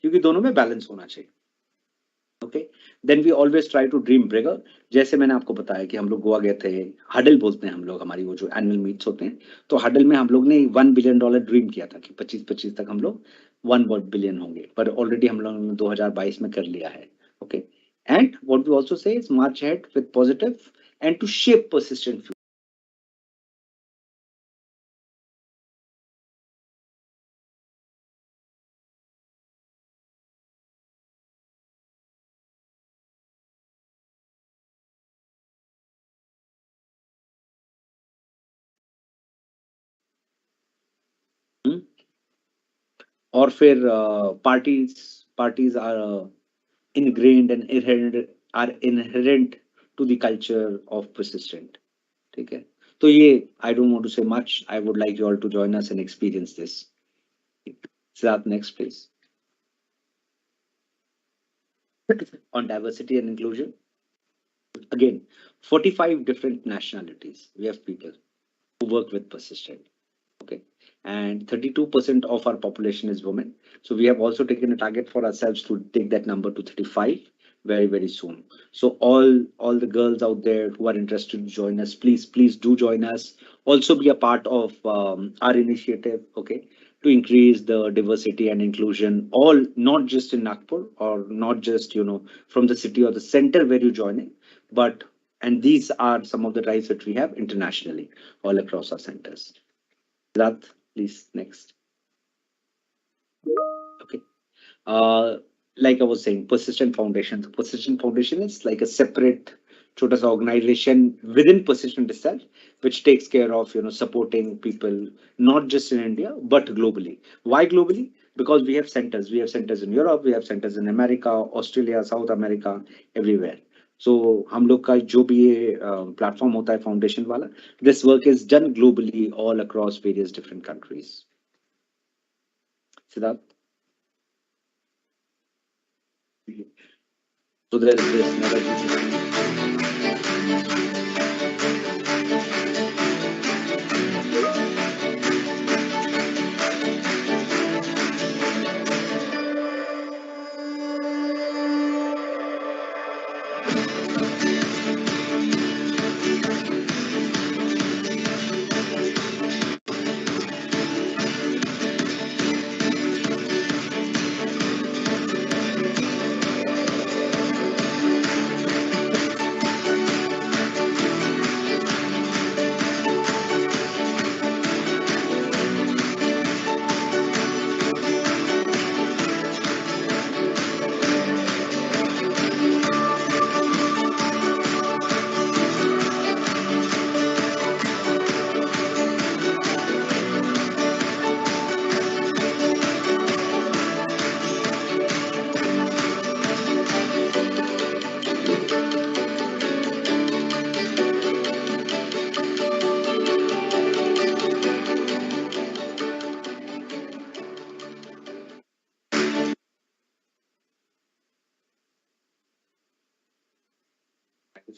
क्योंकि दोनों में बैलेंस होना चाहिए। Okay, then we always try to dream bigger. जैसे मैंने आपको बताया कि हम लोग गोवा गए थे, हडल बोलते हैं हम लोग, हमारी वो जो एनुअल मीट्स होते हैं, तो हडल में हम लोग ने $1 बिलियन ड्रीम किया था कि 25-25 तक हम लोग 1 बिलियन होंगे, पर ऑलरेडी हम लोगों ने 2022 में कर लिया है। Okay, and what we also say is march ahead with positive and to shape persistent future. और फिर parties parties are ingrained and inherent to the culture of persistent। ठीक है, तो ये I don't want to say much, I would like you all to join us and experience this. Siddharth, next please. On diversity and inclusion, again, 45 different nationalities we have people who work with persistent, okay, and 32% of our population is women, so we have also taken a target for ourselves to take that number to 35 very very soon. So all the girls out there who are interested to join us, please do join us, also be a part of our initiative, okay, to increase the diversity and inclusion, all not just in Nagpur or not just from the city or the center where you join in, but and these are some of the drives that we have internationally all across our centers. That, please, next. Okay. Uh, like I was saying, Persistent Foundation. The Persistent Foundation is like a separate छोटा सा organization within Persistent itself, which takes care of supporting people not just in India but globally. Why globally? Because we have centers. We have centers in Europe. We have centers in America, Australia, South America, everywhere. So हम लोग का जो भी ये platform होता है foundation वाला, this work is done globally all across various different countries. Siddharth? So there is this another.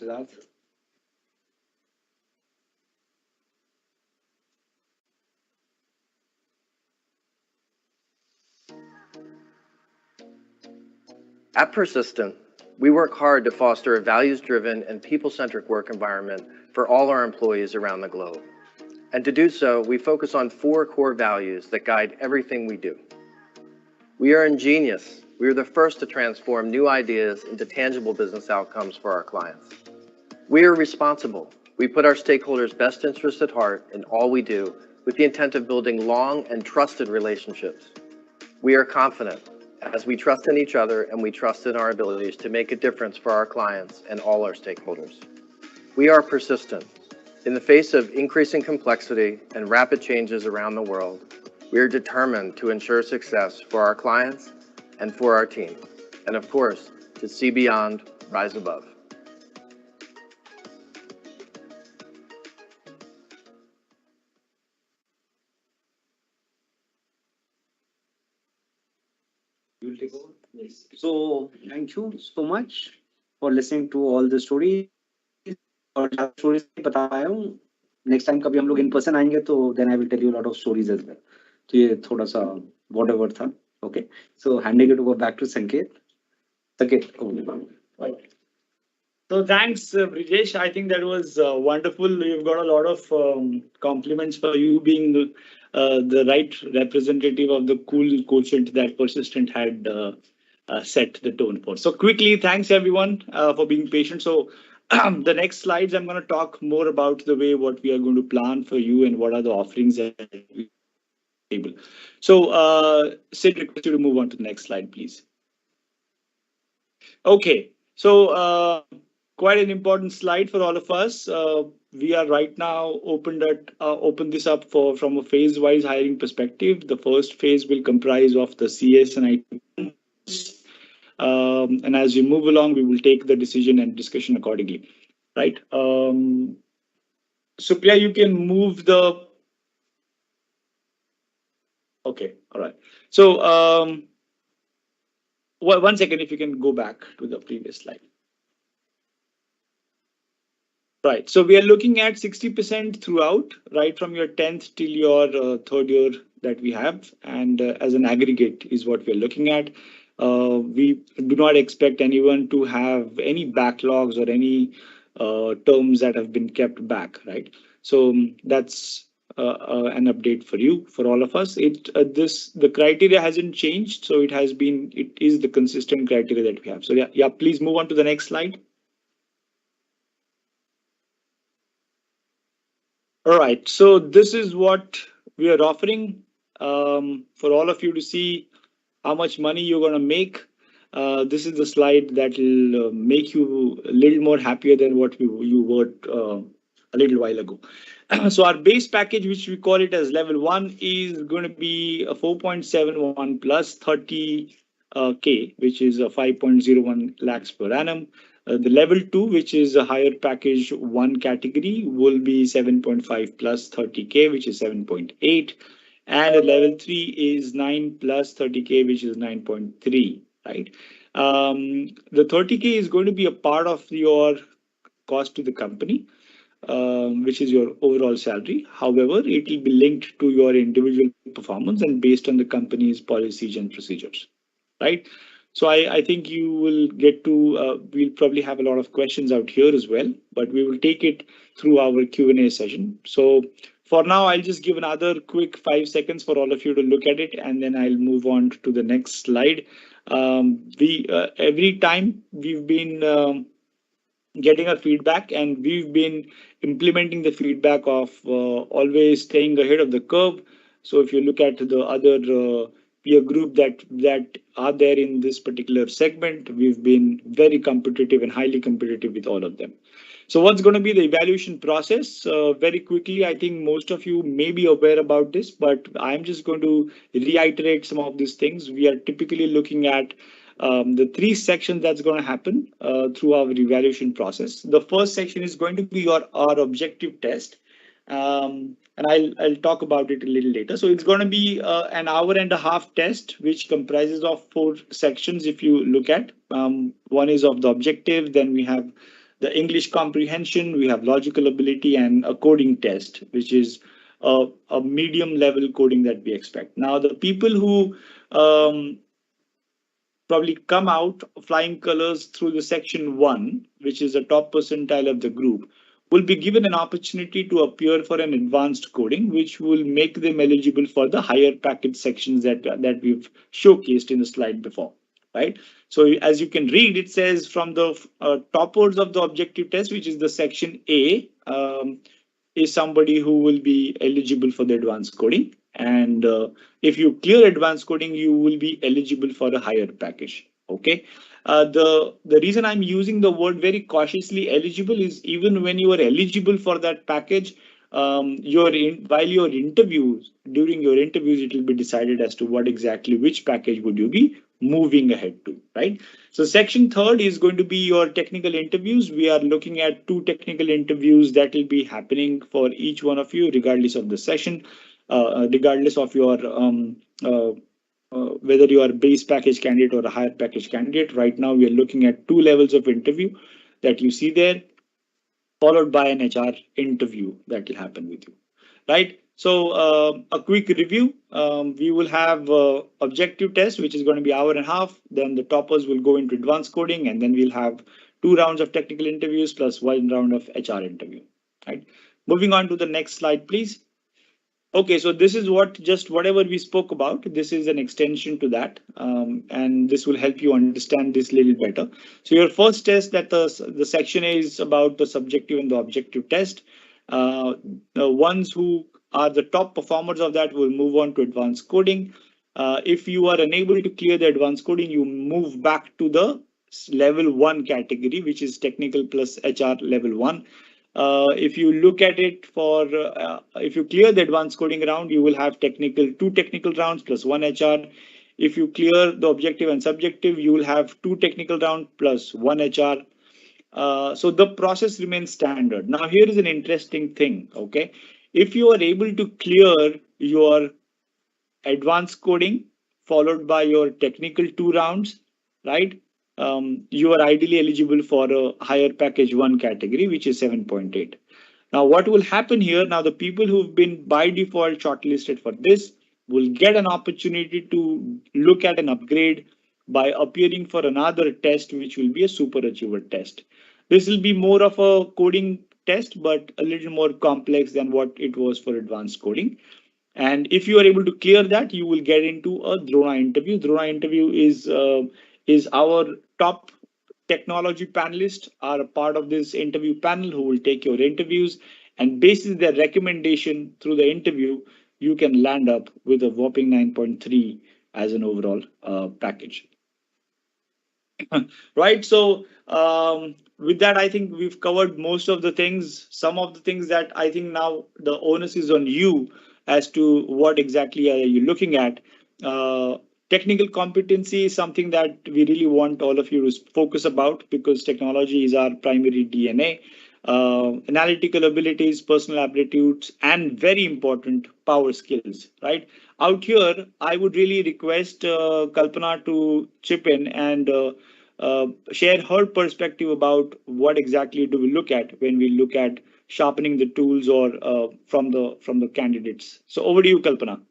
Siddharth? At Persistent, we work hard to foster a values-driven and people-centric work environment for all our employees around the globe. And to do so, we focus on 4 core values that guide everything we do. We are ingenious. We are the first to transform new ideas into tangible business outcomes for our clients. We are responsible. We put our stakeholders' best interests at heart in all we do with the intent of building long and trusted relationships. We are confident as we trust in each other and we trust in our abilities to make a difference for our clients and all our stakeholders. We are persistent. In the face of increasing complexity and rapid changes around the world, we are determined to ensure success for our clients and for our team, and of course, to see beyond, rise above. You will take over? Yes. So thank you so much for listening to all the stories. और ज्यादा stories नहीं बता पाया हूँ। Next time कभी हम लोग in person आएंगे तो then I will tell you a lot of stories as well. तो ये थोड़ा सा whatever था। Okay, so handing it over back to Sanket. Sanket, over. So thanks, Brijesh. I think that was wonderful. You've got a lot of compliments for you being the right representative of the cool quotient that Persistent had set the tone for. So quickly, thanks everyone for being patient. So the next slides, I'm going to talk more about the way what we are going to plan for you and what are the offerings that we table. So Sid, request you to move on to the next slide, please. Okay, so quite an important slide for all of us. We are right now open this up for from a phase-wise hiring perspective. The first phase will comprise of the CS and IT, and as we move along, we will take the decision and discussion accordingly. Right, Supriya, you can move the. Okay, all right. So one second, if you can go back to the previous slide. Right. So we are looking at 60% throughout, right from your 10th till your third year that we have. And as an aggregate is what we're looking at. We do not expect anyone to have any backlogs or any terms that have been kept back, right? So that's an update for you, for all of us. The criteria hasn't changed, so it is the consistent criteria that we have. So yeah, please move on to the next slide. All right, so this is what we are offering for all of you to see how much money you're going to make. This is the slide that will make you a little more happier than what you were a little while ago. So our base package, which we call it as level 1, is going to be a 4.71 plus 30 K, which is a 5.01 lakhs per annum. The level 2, which is a higher package 1 category, will be 7.5 plus 30K, which is 7.8. And a level 3 is 9 plus 30K, which is 9.3, right? The 30K is going to be a part of your cost to the company, which is your overall salary. However, it will be linked to your individual performance and based on the company's policies and procedures, right? So I think you will get to, we'll probably have a lot of questions out here as well, but we will take it through our Q&A session. So for now, I'll just give another quick 5 seconds for all of you to look at it, and then I'll move on to the next slide. Every time we've been getting a feedback, and we've been implementing the feedback of always staying ahead of the curve. So if you look at the other peer group that are there in this particular segment, we've been very competitive and highly competitive with all of them. So what's going to be the evaluation process? Very quickly, I think most of you may be aware about this, but I'm just going to reiterate some of these things. We are typically looking at the 3 sections that's going to happen through our evaluation process. The first section is going to be our objective test. And I'll talk about it a little later. So it's going to be an hour and a half test, which comprises of 4 sections. If you look at one is of the objective, then we have the English comprehension, we have logical ability, and a coding test, which is a medium level coding that we expect. Now, the people who probably come out flying colors through the section 1, which is the top percentile of the group, will be given an opportunity to appear for an advanced coding, which will make them eligible for the higher package sections that we've showcased in the slide before, right? So as you can read, it says from the toppers of the objective test, which is the section A, is somebody who will be eligible for the advanced coding. And if you clear advanced coding, you will be eligible for a higher package. Okay. The reason I'm using the word very cautiously eligible is even when you are eligible for that package, during your interviews, it will be decided as to what exactly which package would you be moving ahead to, right? So section 3rd is going to be your technical interviews. We are looking at 2 technical interviews that will be happening for each one of you, regardless of the session, regardless of your whether you are a base package candidate or a higher package candidate. Right now, we are looking at 2 levels of interview that you see there, followed by an HR interview that will happen with you, right? So a quick review. We will have objective test, which is going to be hour and a half. Then the toppers will go into advanced coding, and then we'll have 2 rounds of technical interviews plus 1 round of HR interview. Right. Moving on to the next slide, please. Okay, so this is whatever we spoke about. This is an extension to that, and this will help you understand this little better. So your first test, that the section is about the subjective and the objective test. The ones who are the top performers of that will move on to advanced coding. If you are unable to clear the advanced coding, you move back to the level 1 category, which is technical plus HR level 1. If you look at it if you clear the advanced coding round, you will have 2 technical rounds plus 1 HR. If you clear the objective and subjective, you will have 2 technical rounds plus 1 HR. So the process remains standard. Now here is an interesting thing. Okay, if you are able to clear your advanced coding followed by your technical 2 rounds, right? You are ideally eligible for a higher package 1 category, which is 7.8. Now, what will happen here? Now, the people who've been by default shortlisted for this will get an opportunity to look at an upgrade by appearing for another test, which will be a super achiever test. This will be more of a coding test, but a little more complex than what it was for advanced coding. And if you are able to clear that, you will get into a Drona interview. Drona interview is our top technology panelists are a part of this interview panel who will take your interviews, and basis their recommendation through the interview, you can land up with a whopping 9.3 as an overall package. Right. So with that, I think we've covered most of the things. Some of the things that I think now the onus is on you as to what exactly are you looking at. Technical competency is something that we really want all of you to focus about, because technology is our primary DNA. Analytical abilities, personal aptitudes, and very important, power skills. Right out here, I would really request Kalpana to chip in and share her perspective about what exactly do we look at when we look at sharpening the tools or from the candidates. So over to you, Kalpana.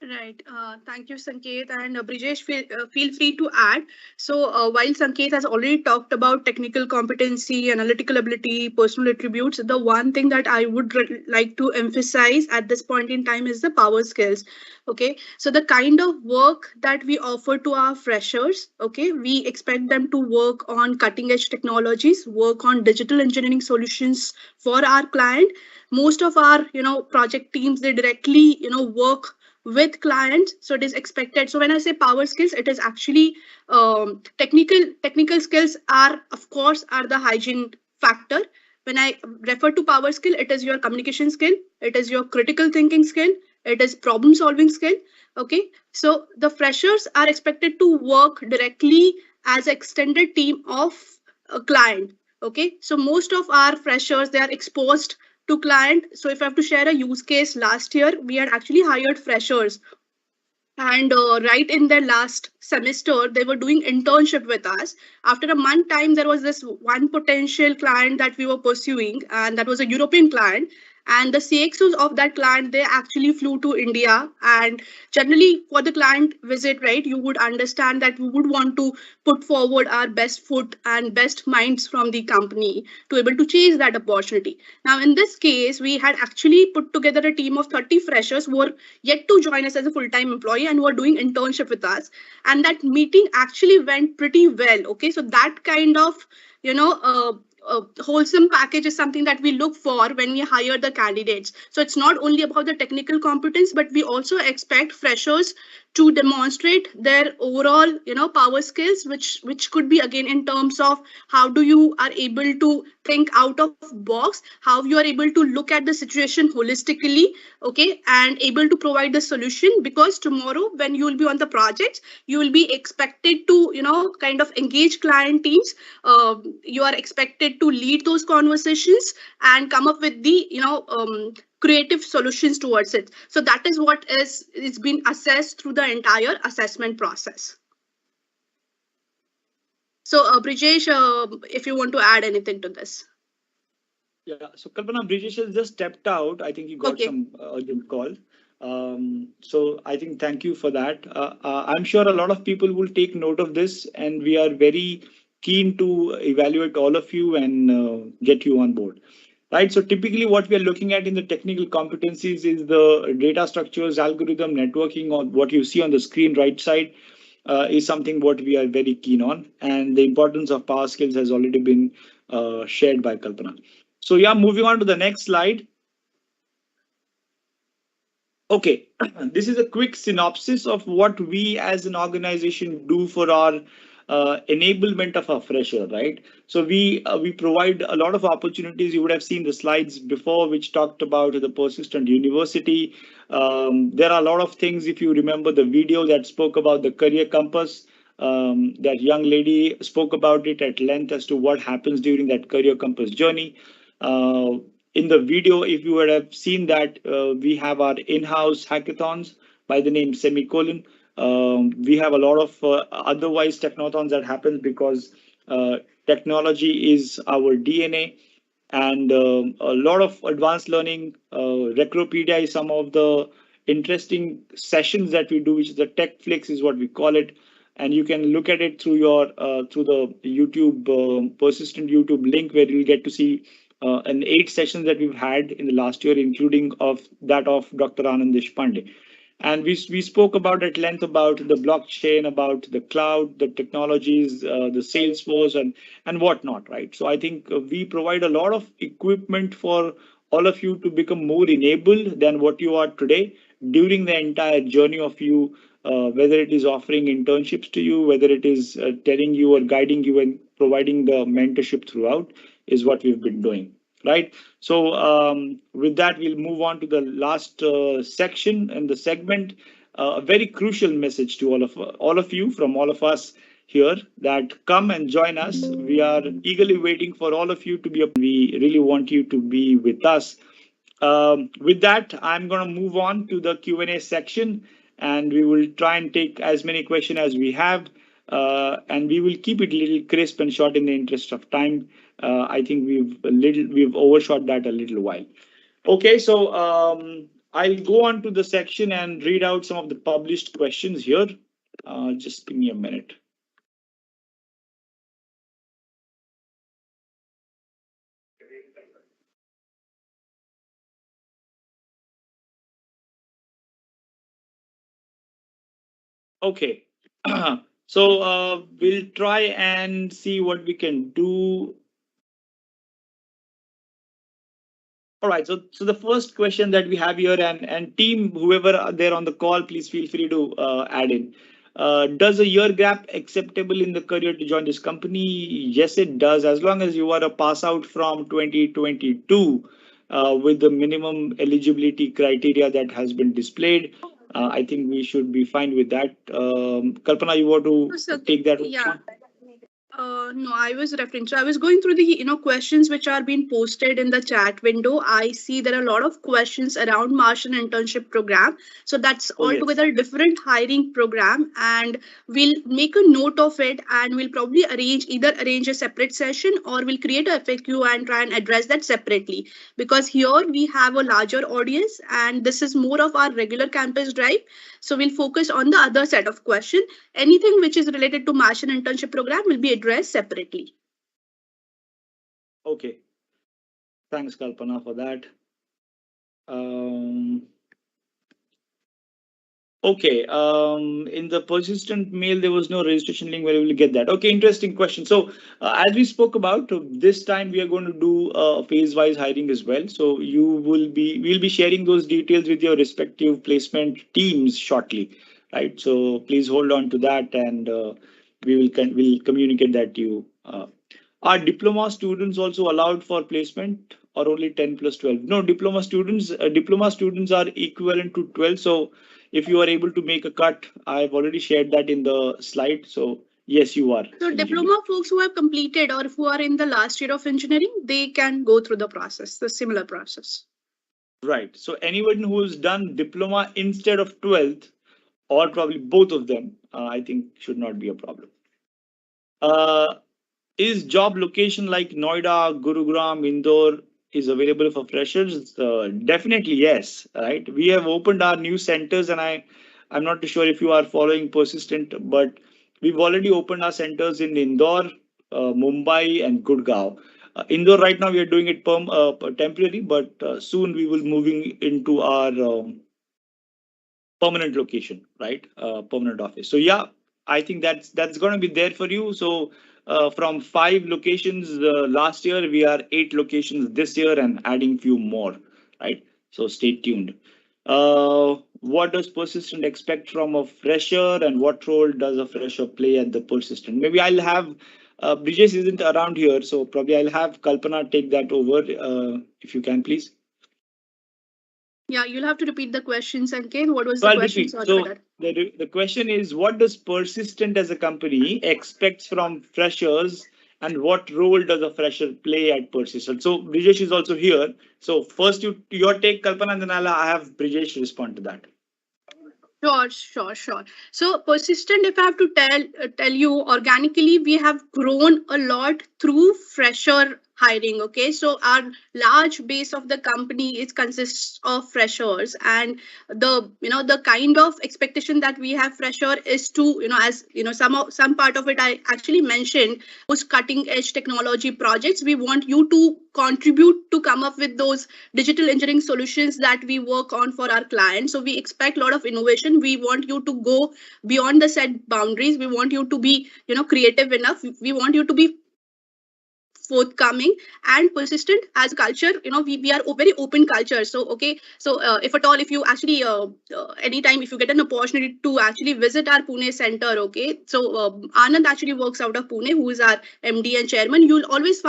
Right. Thank you, Sanket. And Brijesh, feel free to add. So, while Sanket has already talked about technical competency, analytical ability, personal attributes, the one thing that I would like to emphasize at this point in time is the power skills. Okay. So, the kind of work that we offer to our freshers, okay, we expect them to work on cutting edge technologies, work on digital engineering solutions for our client. Most of our, project teams, they directly, work with clients, so it is expected. So when I say power skills, it is actually technical skills are, of course, are the hygiene factor. When I refer to power skill, it is your communication skill, it is your critical thinking skill, it is problem solving skill. Okay, so the freshers are expected to work directly as an extended team of a client. Okay, so most of our freshers, they are exposed to client. So if I have to share a use case, last year we had actually hired freshers, and right in their last semester they were doing internship with us. After a month time, there was this one potential client that we were pursuing, and that was a European client. And the CXOs of that client, they actually flew to India. And generally for the client visit, right, you would understand that we would want to put forward our best foot and best minds from the company to able to chase that opportunity. Now in this case, we had actually put together a team of 30 freshers who were yet to join us as a full-time employee and who are doing internship with us. And that meeting actually went pretty well. Okay, so that kind of, wholesome package is something that we look for when we hire the candidates. So it's not only about the technical competence, but we also expect freshers to demonstrate their overall, power skills, which could be again in terms of how do you are able to think out of box, how you are able to look at the situation holistically, okay, and able to provide the solution. Because tomorrow when you will be on the project, you will be expected to, kind of engage client teams. You are expected to lead those conversations and come up with the, creative solutions towards it. So that is what is been assessed through the entire assessment process. So Brijesh, if you want to add anything to this. Yeah, so Kalpana, Brijesh has just stepped out. I think he got Okay. some urgent call. So I think thank you for that. I'm sure a lot of people will take note of this, and we are very keen to evaluate all of you and get you on board. Right. So typically, what we are looking at in the technical competencies is the data structures, algorithm, networking, or what you see on the screen right side is something what we are very keen on, and the importance of power skills has already been shared by Kalpana. So yeah, moving on to the next slide. Okay, this is a quick synopsis of what we as an organization do for our enablement of a fresher, right? So we provide a lot of opportunities. You would have seen the slides before, which talked about the persistent university. There are a lot of things. If you remember the video that spoke about the career compass, that young lady spoke about it at length as to what happens during that career compass journey. Uh, in the video, if you would have seen that, we have our in-house hackathons by the name Semicolon. We have a lot of otherwise technothons that happens because technology is our DNA, and a lot of advanced learning. Recropedia is some of the interesting sessions that we do, which is the Tech Flicks is what we call it, and you can look at it through your through the YouTube persistent YouTube link, where you'll get to see an 8 sessions that we've had in the last year, including of that of Dr. Anand Deshpande. And we spoke about at length about the blockchain, about the cloud, the technologies, the Salesforce, and whatnot, right? So I think we provide a lot of equipment for all of you to become more enabled than what you are today during the entire journey of you, whether it is offering internships to you, whether it is telling you or guiding you and providing the mentorship throughout, is what we've been doing, right? So with that, we'll move on to the last section and the segment. A very crucial message to all of you from all of us here, that come and join us. We are eagerly waiting for all of you to be. We really want you to be with us. With that, I'm going to move on to the Q&A section, and we will try and take as many questions as we have, and we will keep it a little crisp and short in the interest of time. I think we've overshot that a little while. Okay, so I'll go on to the section and read out some of the published questions here. Just give me a minute. Okay. So we'll try and see what we can do. All right. So the first question that we have here, and team, whoever are there on the call, please feel free to add in. Does a year gap acceptable in the career to join this company? Yes, it does, as long as you are a pass out from 2022 with the minimum eligibility criteria that has been displayed. I think we should be fine with that. Kalpana, you want to So, take that yeah. one? No, I was referring. So I was going through the questions which are being posted in the chat window. I see there are a lot of questions around Martian internship program. So that's Oh, yes. altogether different hiring program, and we'll make a note of it, and we'll probably arrange a separate session, or we'll create a FAQ and try and address that separately, because here we have a larger audience, and this is more of our regular campus drive. So we'll focus on the other set of questions. Anything which is related to Martian internship program will be addressed separately. Okay. Thanks, Kalpana, for that. Um, okay. In the persistent mail, there was no registration link where you will get that. Okay, interesting question. So, as we spoke about, this time we are going to do phase-wise hiring as well. So we'll be sharing those details with your respective placement teams shortly, right? So please hold on to that, and we'll communicate that to you. Are diploma students also allowed for placement, or only 10 plus 12? No, diploma students are equivalent to 12. So if you are able to make a cut, I've already shared that in the slide. So yes, you are So eligible. diploma folks who have completed or who are in the last year of engineering, they can go through the process, the similar process. Right. So anyone who has done diploma instead of 12th, or probably both of them, I think should not be a problem. Uh, is job location like Noida, Gurugram, Indore is available for freshers? Definitely yes, right? We have opened our new centers, and I'm not too sure if you are following Persistent, but we've already opened our centers in Indore, Mumbai, and Gurgaon. Indore right now we are doing it temporary, but soon we will moving into our permanent location, right? Permanent office. So yeah, I think that's going to be there for you. So from 5 locations last year, we are 8 locations this year and adding few more, right? So stay tuned. What does Persistent expect from a fresher, and what role does a fresher play at the Persistent? Maybe I'll have Brijesh isn't around here, so probably I'll have Kalpana take that over, if you can, please. Yeah, you'll have to repeat the question, Sanket. What was So the I'll question? repeat. Sorry for So that. the question is, what does Persistent as a company expects from freshers, and what role does a fresher play at Persistent? So Brijesh is also here. So first your take, Kalpana, and then I have Brijesh respond to that. Sure. So persistent, if I have to tell you organically, we have grown a lot through fresher hiring. Okay, so our large base of the company is consists of freshers, and the kind of expectation that we have fresher is to, as some part of it I actually mentioned, those cutting edge technology projects. We want you to contribute to come up with those digital engineering solutions that we work on for our clients. So we expect a lot of innovation. We want you to go beyond the set boundaries. We want you to be, creative enough. We want you to be forthcoming and persistent as a culture. We are a very open culture. So okay, so if at all, if you actually anytime if you get an opportunity to actually visit our Pune center, okay, so Anand actually works out of Pune, who is our MD and chairman. You'll always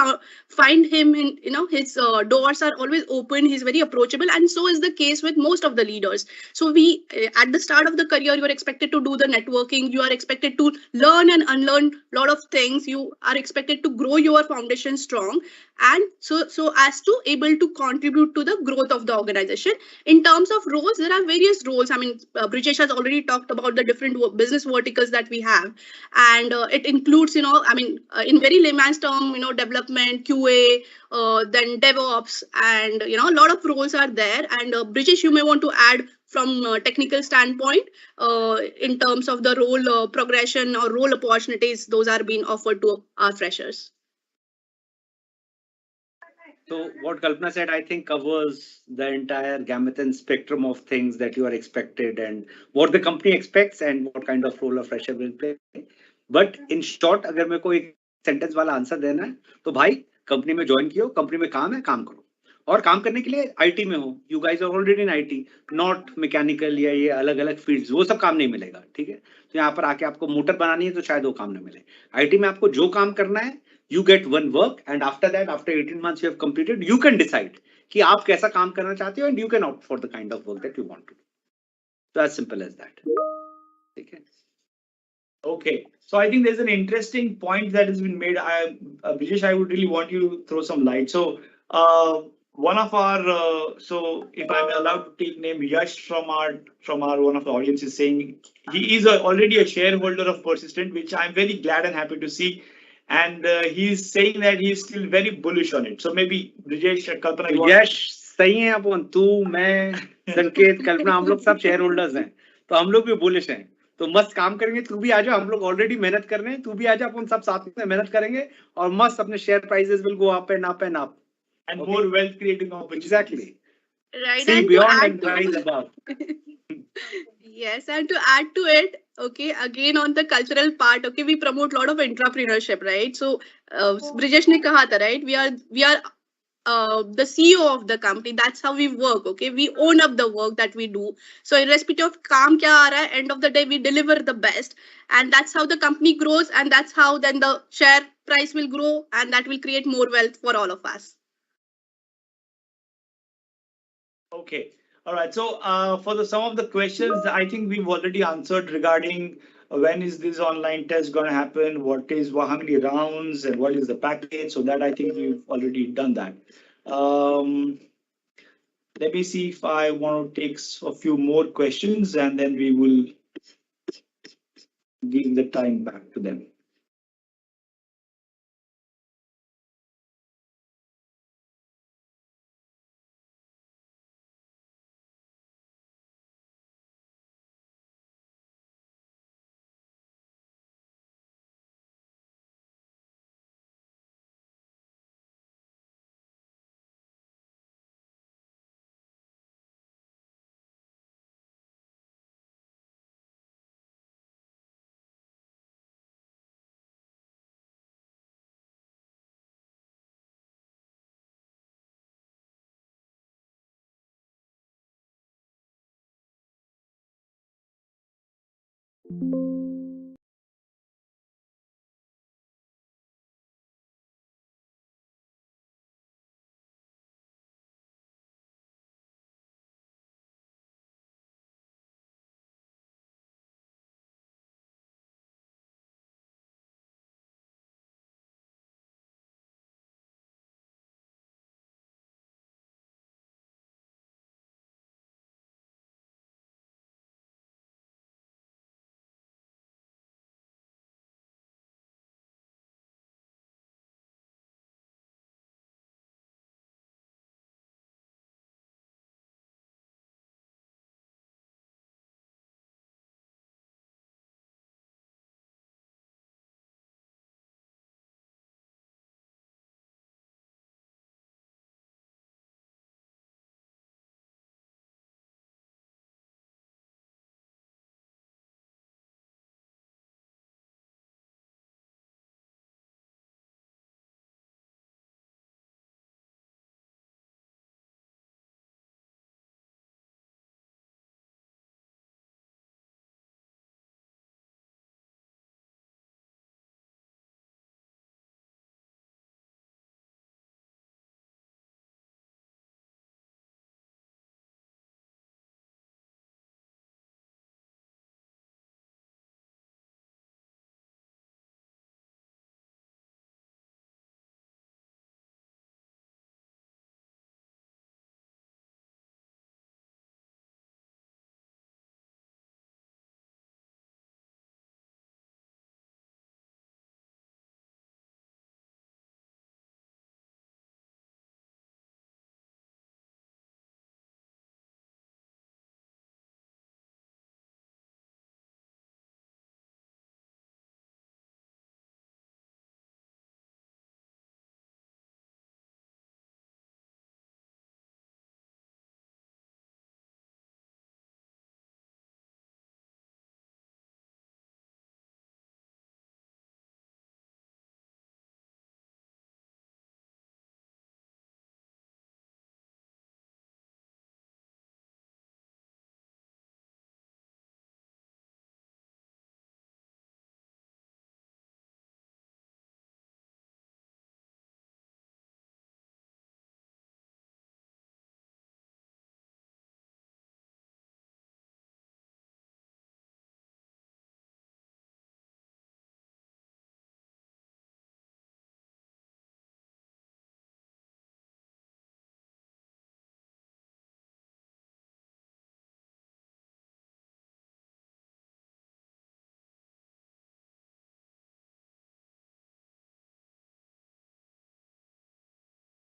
find him in, his doors are always open. He's very approachable, and so is the case with most of the leaders. So we at the start of the career, you are expected to do the networking. You are expected to learn and unlearn a lot of things. You are expected to grow your foundation strong, and so as to able to contribute to the growth of the organization. In terms of roles, there are various roles. I mean, Brijesh has already talked about the different business verticals that we have, and it includes, in very layman's term, development, QA, then DevOps, and a lot of roles are there. And Brijesh, you may want to add from a technical standpoint, in terms of the role progression or role opportunities those are being offered to our freshers. So what Kalpana said, I think covers the entire gamut and spectrum of things that you are expected and what the company expects and what kind of role a fresher will play. But in short, अगर मेरे को एक sentence वाला answer देना है तो भाई company में ज्वाइन कियो, कंपनी में काम है, काम करो और काम करने के लिए आईटी में हो. You guys are already in IT, not mechanical या ये अलग अलग फील्ड्स, वो सब काम नहीं मिलेगा. ठीक है, तो यहाँ पर आके आपको मोटर बनानी है तो शायद वो काम ना मिले. आईटी में आपको जो काम करना है, you get one work, and after that, after 18 months you have completed, you can decide कि आप कैसा काम करना चाहते हो, and you can opt for the kind of work that you want to do. So as simple as that. Okay. Okay, so I think there's an interesting point that has been made. Brijesh, I would really want you to throw some light. So one of our so if I'm allowed to take name, Yash from our one of the audience is saying he is already a shareholder of Persistent, which I'm very glad and happy to see. And he's saying that he's still very bullish on it. So maybe Brijesh, Kalpana, यश सही है. अपन, तू, मैं, संकेत, कल्पना, हम लोग सब share holders हैं, तो हम लोग भी बुलिश हैं. तो मस्त काम करेंगे. तू भी आ जा, हम लोग ऑलरेडी मेहनत कर रहे हैं. तू भी आ जा, अपन सब साथ में मेहनत करेंगे और मस्त अपने share prices will go up and up and up. And more wealth creating opportunities. Exactly. Right. See And beyond and rise above. Yes, and to add to it, okay, again on the cultural part, okay, we promote a lot of entrepreneurship, right? So Brijesh ne kaha tha, right? We are the CEO of the company. That's how we work. Okay, we own up the work that we do. So irrespective of काम क्या आ रहा है, end of the day we deliver the best, and that's how the company grows, and that's how then the share price will grow, and that will create more wealth for all of us. Okay. All right. So for some of the questions, I think we've already answered regarding when is this online test going to happen, how many rounds, and what is the package. So that I think we've already done that. Let me see if I want to take a few more questions, and then we will give the time back to them. Thank you.